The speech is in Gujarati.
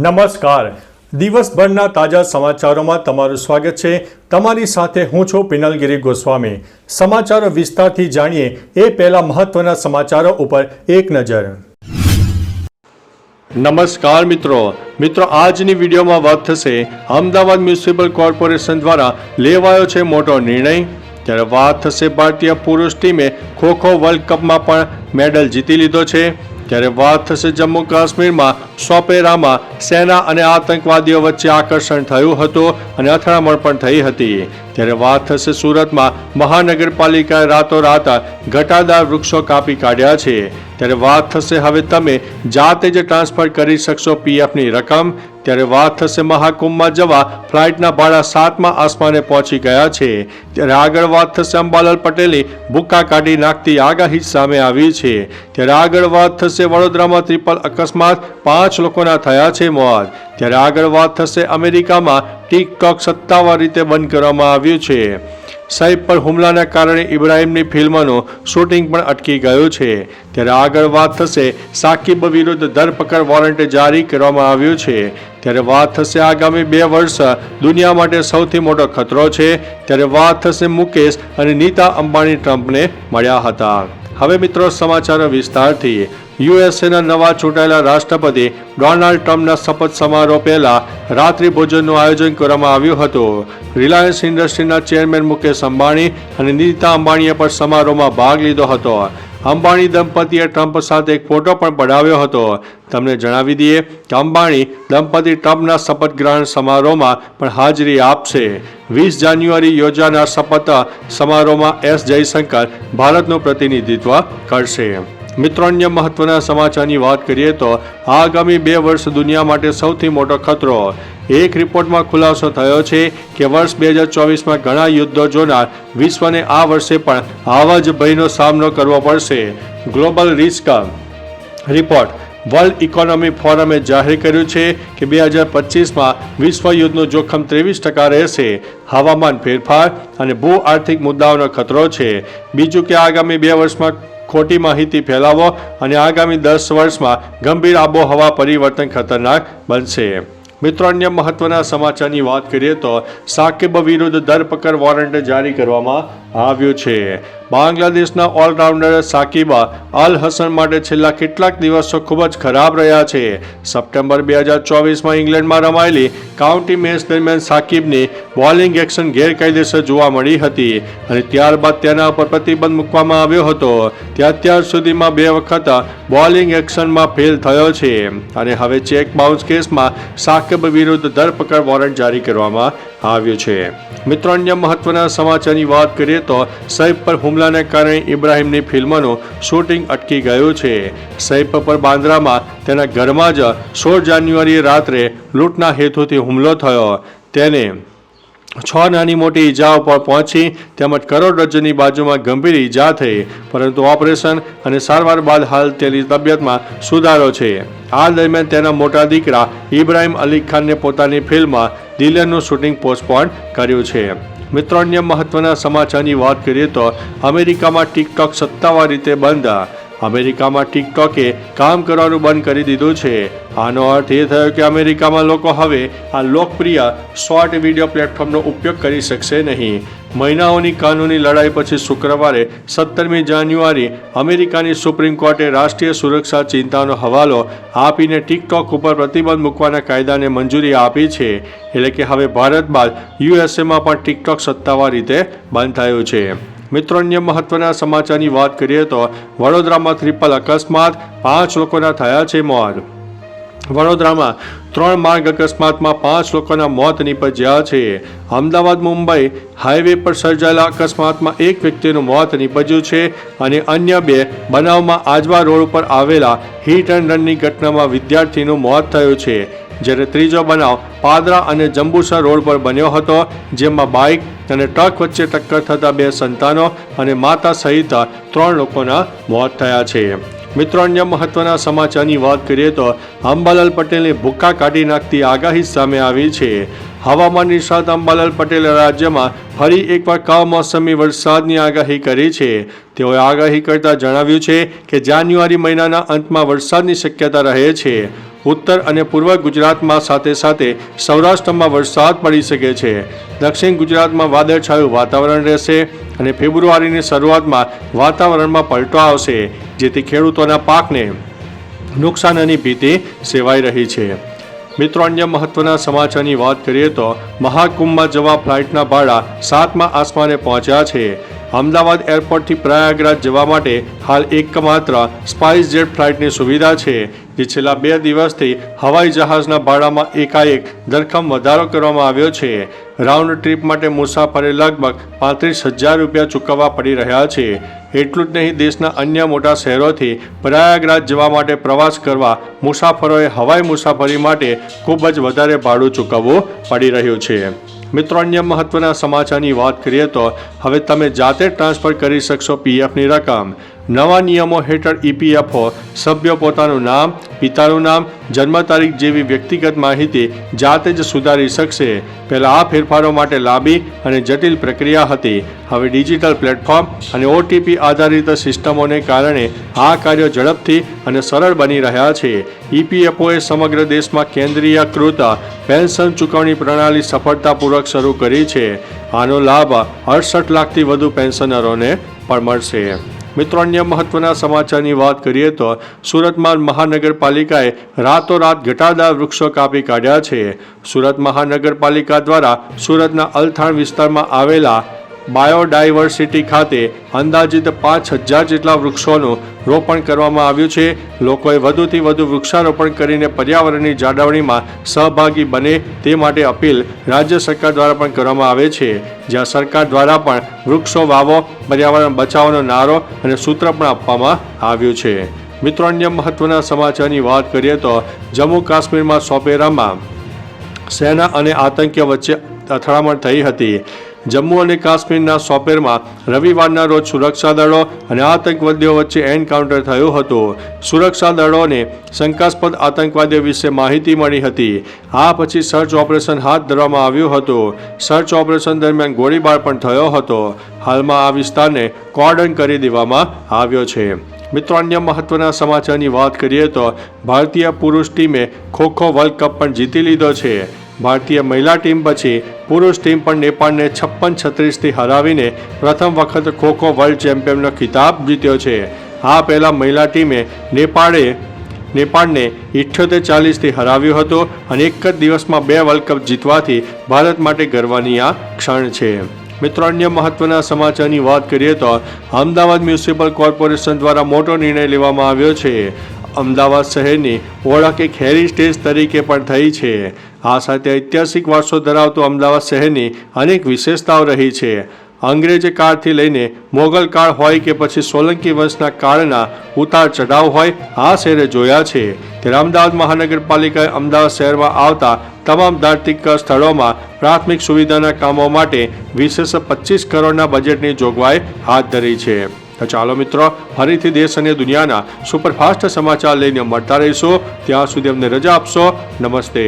નમસ્કાર. દિવસભરના તાજા સમાચારોમાં તમારું સ્વાગત છે. તમારી સાથે હું છું પિનલગીરી ગોસ્વામી. સમાચારો વિસ્તારથી જાણીએ એ પહેલા મહત્વના સમાચારો ઉપર એક નજર. નમસ્કાર મિત્રો. આજની વિડીયોમાં વાત થશે અમદાવાદ મ્યુનિસિપલ કોર્પોરેશન દ્વારા લેવાયો છે મોટો નિર્ણય. ત્યારે વાત થશે ભારતીય પુરુષ ટીમે ખોખો વર્લ્ડ કપમાં પણ મેડલ જીતી લીધો છે. ત્યારે વાત થશે જમ્મુ કાશ્મીરમાં સોપેરામાં સેના અને આતંકવાદીઓ વચ્ચે આકર્ષણ થયું હતું અને અથડામણ પણ થઈ હતી. ત્યારે વાત થશે સુરતમાં મહાનગરપાલિકાએ રાતોરાત ઘટાદાર વૃક્ષો કાપી કાઢ્યા છે. ત્યારે વાત થશે હવે તમે જાતે જ ટ્રાન્સફર કરી શકશો પીએફની રકમ. ત્યારે વાત થશે મહાકુંભમાં જવા ફ્લાઇટના ભાડા 7મા આસમાને પહોંચી ગયા છે. ત્યારે આગળ વાત થશે અંબાલાલ પટેલની ભૂક્કા કાઢી નાખતી આગાહી સામે આવી છે. ત્યારે આગળ વાત થશે વડોદરામાં ટ્રિપલ અકસ્માત 5 લોકોના થયા છે મોત. ત્યારે આગળ વાત થશે અમેરિકામાં ટિકટોક સત્તાવાર રીતે બંધ કરવામાં આવ્યું છે. સૈફ પર હુમલાના કારણે ઇબ્રાહિમની ફિલ્મનું શૂટિંગ પણ અટકી ગયું છે. ત્યારે આગળ વાત થશે સાકિબ વિરુદ્ધ ધરપકડ વોરંટ જારી કરવામાં આવ્યું છે. ત્યારે વાત થશે આગામી 2 વર્ષ દુનિયા માટે સૌથી મોટો ખતરો છે. ત્યારે વાત થશે મુકેશ અને નીતા અંબાણી ટ્રમ્પને મળ્યા હતા. હવે મિત્રો સમાચારો વિસ્તારથી. યુએસએના નવા ચૂંટાયેલા રાષ્ટ્રપતિ ડોનાલ્ડ ટ્રમ્પના શપથ સમારોહ પહેલા રાત્રિ ભોજનનું આયોજન કરવામાં આવ્યું હતું. રિલાયન્સ ઇન્ડસ્ટ્રીના ચેરમેન મુકેશ અંબાણી અને નીતા અંબાણીએ પણ સમારોહમાં ભાગ લીધો હતો. અંબાણી દંપતીએ ટ્રમ્પ સાથે એક ફોટો પણ પડાવ્યો હતો. તમને જણાવી દઈએ કે અંબાણી દંપતી ટ્રમ્પના શપથ ગ્રહણ સમારોહમાં પણ હાજરી આપશે. 20 જાન્યુઆરી યોજાનાર શપથ સમારોહમાં એસ જયશંકર ભારતનું પ્રતિનિધિત્વ કરશે. મિત્રો અન્ય મહત્વના સમાચારની વાત કરીએ તો આગામી 2 વર્ષ દુનિયા માટે સૌથી મોટો ખતરો. એક રિપોર્ટમાં ખુલાસો થયો છે કે વર્ષ 2024માં ઘણા યુદ્ધો જોનાર વિશ્વને આ વર્ષે પણ આવા જ ભયનો સામનો કરવો પડશે. Global risk report world economy ફોરમે જાહેર કર્યું છે કે 2025માં વિશ્વ યુદ્ધનું જોખમ 23% રહેશે. હવામાન ફેરફાર અને ભૂ આર્થિક મુદ્દાઓનો ખતરો છે. બીજું કે આગામી 2 વર્ષમાં ખોટી માહિતી ફેલાવો અને આગામી 10 વર્ષમાં ગંભીર આબોહવા પરિવર્તન ખતરનાક બનશે. મિત્રો અન્ય મહત્વના સમાચારની વાત કરીએ તો સાકિબ વિરુદ્ધ ધરપકડ વોરંટ જારી કરવામાં આવ્યું છે. બાંગ્લાદેશના ઓલરાઉન્ડર સાકિબ અલ હસન માટે છેલ્લા કેટલાક દિવસો ખૂબ જ ખરાબ રહ્યા છે. સપ્ટેમ્બર 2024માં ઇંગ્લેન્ડમાં રમાયેલી કાઉન્ટી મેચ દરમિયાન સાકિબની બોલિંગ એક્શન ગેરકાયદેસર જોવા મળી હતી અને ત્યારબાદ તેના પર પ્રતિબંધ મૂકવામાં આવ્યો હતો. તે અત્યાર સુધીમાં 2 વખત બોલિંગ એક્શનમાં ફેલ થયો છે અને હવે ચેક બાઉન્સ કેસમાં સાકિબ વિરુદ્ધ ધરપકડ વોરંટ જારી કરવામાં આવ્યું છે. મિત્રો અન્ય મહત્વના સમાચારની વાત કરીએ તો સૈફ પર હુમલાને કારણે ઇબ્રાહિમની ફિલ્મનું શૂટિંગ અટકી ગયું છે. સૈફ પર બાંદ્રામાં તેના ઘરમાં જ 16 જાન્યુઆરીએ રાત્રે લૂંટના હેતુથી હુમલો થયો. તેને 6 નાની મોટી ઈજાઓ પર પહોંચી તેમજ કરોડરજ્જુની બાજુમાં ગંભીર ઈજા થઈ, પરંતુ ઓપરેશન અને સારવાર બાદ હાલ તેની તબિયતમાં સુધારો છે. આ દરમિયાન તેના મોટા દીકરા ઇબ્રાહિમ અલી ખાનને પોતાની ફિલ્મ દિલનું શૂટિંગ પોસ્ટપોન કર્યું છે. મિત્રો અન્ય મહત્વના સમાચારની વાત કરીએ તો અમેરિકામાં ટિકટોક સત્તાવાર રીતે બંધ. અમેરિકામાં ટિકટોકે કામ કરવાનું બંધ કરી દીધું છે. આનો અર્થ એ થયો કે અમેરિકામાં લોકો હવે આ લોકપ્રિય શોર્ટ વિડીયો પ્લેટફોર્મનો ઉપયોગ કરી શકશે નહીં. મહિનાઓની કાનૂની લડાઈ પછી શુક્રવારે 17મી જાન્યુઆરી અમેરિકાની સુપ્રીમ કોર્ટે રાષ્ટ્રીય સુરક્ષા ચિંતાનો હવાલો આપીને ટિકટોક ઉપર પ્રતિબંધ મૂકવાના કાયદાને મંજૂરી આપી છે. એટલે કે હવે ભારત બાદ યુએસએમાં પણ ટિકટોક સત્તાવાર રીતે બંધ થયું છે. મિત્રો અન્ય મહત્વના સમાચારની વાત કરીએ તો વડોદરામાં ટ્રિપલ અકસ્માત 5 લોકોના થયા છે મોત. વડોદરામાં 3 માર્ગ અકસ્માતમાં 5 લોકોના મોત નીપજ્યા છે. અમદાવાદ મુંબઈ હાઈવે પર સર્જાયેલા અકસ્માતમાં 1 વ્યક્તિનું મોત નીપજ્યું છે અને અન્ય 2 બનાવમાં આજવા રોડ ઉપર આવેલા હિટ એન્ડ રનની ઘટનામાં વિદ્યાર્થીનું મોત થયું છે. જ્યારે ત્રીજો બનાવ પાદરા અને જંબુસર રોડ પર બન્યો હતો, જેમાં બાઇક અને ટ્રક વચ્ચે ટક્કર થતાં 2 સંતાનો અને માતા સહિત 3 લોકોના મોત થયા છે. મિત્રો અન્ય મહત્વના સમાચારની વાત કરીએ તો અંબાલાલ પટેલની ભૂક્કા કાઢી નાખતી આગાહી સામે આવી છે. હવામાન નિષ્ણાત અંબાલાલ પટેલે રાજ્યમાં ફરી એકવાર કમોસમી વરસાદની આગાહી કરી છે. તેઓએ આગાહી કરતા જણાવ્યું છે કે જાન્યુઆરી મહિનાના અંતમાં વરસાદની શક્યતા રહે છે. ઉત્તર અને પૂર્વ ગુજરાતમાં સાથે સાથે સૌરાષ્ટ્રમાં વરસાદ પડી શકે છે. દક્ષિણ ગુજરાતમાં વાદળછાયું વાતાવરણ રહેશે અને ફેબ્રુઆરીની શરૂઆતમાં વાતાવરણમાં પલટો આવશે, જેથી ખેડૂતોના પાકને નુકસાનની ભીતિ સેવાઈ રહી છે. મિત્રો, અન્ય મહત્વના સમાચારની વાત કરીએ તો મહાકુંભમાં જવા ફ્લાઇટના ભાડા 7મા આસમાને પહોંચ્યા છે. અમદાવાદ એરપોર્ટથી પ્રયાગરાજ જવા માટે હાલ એકમાત્ર સ્પાઇસ જેટ ફ્લાઇટની સુવિધા છે, જે છેલ્લા 2 દિવસથી હવાઈ જહાજના ભાડામાં એકાએક ધરખમ વધારો કરવામાં આવ્યો છે. રાઉન્ડ ટ્રીપ માટે મુસાફરે લગભગ 35,000 રૂપિયા ચૂકવવા પડી રહ્યા છે. એટલું જ નહીં, દેશના અન્ય મોટા શહેરોથી પ્રયાગરાજ જવા માટે પ્રવાસ કરવા મુસાફરોએ હવાઈ મુસાફરી માટે ખૂબ જ વધારે ભાડું ચૂકવવું પડી રહ્યું છે. મિત્રો, અન્ય મહત્વના સમાચારની વાત કરીએ તો હવે તમે જાતે ટ્રાન્સફર કરી શકશો પીએફની રકમ. નવા નિયમો હેઠળ ઈપીએફઓ સભ્યો પોતાનું નામ, પિતાનું નામ, જન્મ તારીખ જેવી વ્યક્તિગત માહિતી જાતે જ સુધારી શકશે. પહેલાં આ ફેરફારો માટે લાંબી અને જટિલ પ્રક્રિયા હતી. હવે ડિજિટલ પ્લેટફોર્મ અને ઓટીપી આધારિત સિસ્ટમોને કારણે આ કાર્યો ઝડપથી અને સરળ બની રહ્યા છે. ઈપીએફઓએ સમગ્ર દેશમાં કેન્દ્રીયકૃત પેન્શન ચૂકવણી પ્રણાલી સફળતાપૂર્વક શરૂ કરી છે. આનો લાભ 68 લાખથી વધુ પેન્શનરોને પણ મળશે. મિત્રો, અન્ય મહત્વના સમાચારની વાત કરીએ તો સુરતમાં મહાનગરપાલિકાએ રાતોરાત ઘટાદાર વૃક્ષો કાપી કાઢ્યા છે. સુરત મહાનગરપાલિકા દ્વારા સુરતના અલથાણ વિસ્તારમાં આવેલા બાયોડાયવર્સિટી ખાતે અંદાજિત 5,000 જેટલા વૃક્ષોનું રોપણ કરવામાં આવ્યું છે. લોકોએ વધુથી વધુ વૃક્ષારોપણ કરીને પર્યાવરણની જાળવણીમાં સહભાગી બને તે માટે અપીલ રાજ્ય સરકાર દ્વારા પણ કરવામાં આવે છે, જ્યાં સરકાર દ્વારા પણ વૃક્ષો વાવો, પર્યાવરણ બચાવોનો નારો અને સૂત્ર પણ આપવામાં આવ્યું છે. મિત્રો, અન્ય મહત્વના સમાચારની વાત કરીએ તો જમ્મુ કાશ્મીરમાં સોપેરામાં સેના અને આતંકીઓ વચ્ચે અથડામણ થઈ હતી. જમ્મુ અને કાશ્મીરના સોપેરમાં રવિવારના રોજ સુરક્ષા દળો અને આતંકવાદીઓ વચ્ચે એન્કાઉન્ટર થયું હતું. સુરક્ષા દળોને શંકાસ્પદ આતંકવાદીઓ વિશે માહિતી મળી હતી. આ પછી સર્ચ ઓપરેશન હાથ ધરવામાં આવ્યું હતું. સર્ચ ઓપરેશન દરમિયાન ગોળીબાર પણ થયો હતો. હાલમાં આ વિસ્તારને કોર્ડન કરી દેવામાં આવ્યો છે. મિત્રો, અન્ય મહત્વના સમાચારની વાત કરીએ તો ભારતીય પુરુષ ટીમે ખો-ખો વર્લ્ડ કપ પણ જીતી લીધો છે. ભારતીય મહિલા ટીમ પછી પુરુષ ટીમ પણ નેપાળને 56-36થી હરાવીને પ્રથમ વખત ખો-ખો વર્લ્ડ ચેમ્પિયનનો ખિતાબ જીત્યો છે. આ પહેલાં મહિલા ટીમે નેપાળને 78-40થી હરાવ્યું હતું અને એક જ દિવસમાં 2 વર્લ્ડ કપ જીતવાથી ભારત માટે ગર્વની આ ક્ષણ છે. મિત્રો, અન્ય મહત્વના સમાચારની વાત કરીએ તો અમદાવાદ મ્યુનિસિપલ કોર્પોરેશન દ્વારા મોટો નિર્ણય લેવામાં આવ્યો છે. અમદાવાદ શહેરની ઓળખ એક હેરિટેજ તરીકે પણ થઈ છે. આ સાથે ઐતિહાસિક વારસો ધરાવતું અમદાવાદ શહેરની અનેક વિશેષતાઓ રહી છે. અંગ્રેજ કાળથી લઈને મોગલ કાળ હોય કે પછી સોલંકી વંશના કાળના ઉતાર ચઢાવ હોય, આ શહેરે જોયા છે. ત્યારે અમદાવાદ મહાનગરપાલિકાએ અમદાવાદ શહેરમાં આવતા તમામ ધાર્મિક સ્થળોમાં પ્રાથમિક સુવિધાના કામો માટે વિશેષ 25 કરોડના બજેટની જોગવાઈ હાથ ધરી છે. તો ચાલો મિત્રો, ફરીથી દેશ અને દુનિયાના સુપરફાસ્ટ સમાચાર લઈને મળતા રહીશું. ત્યાં સુધી અમને રજા આપશો. નમસ્તે.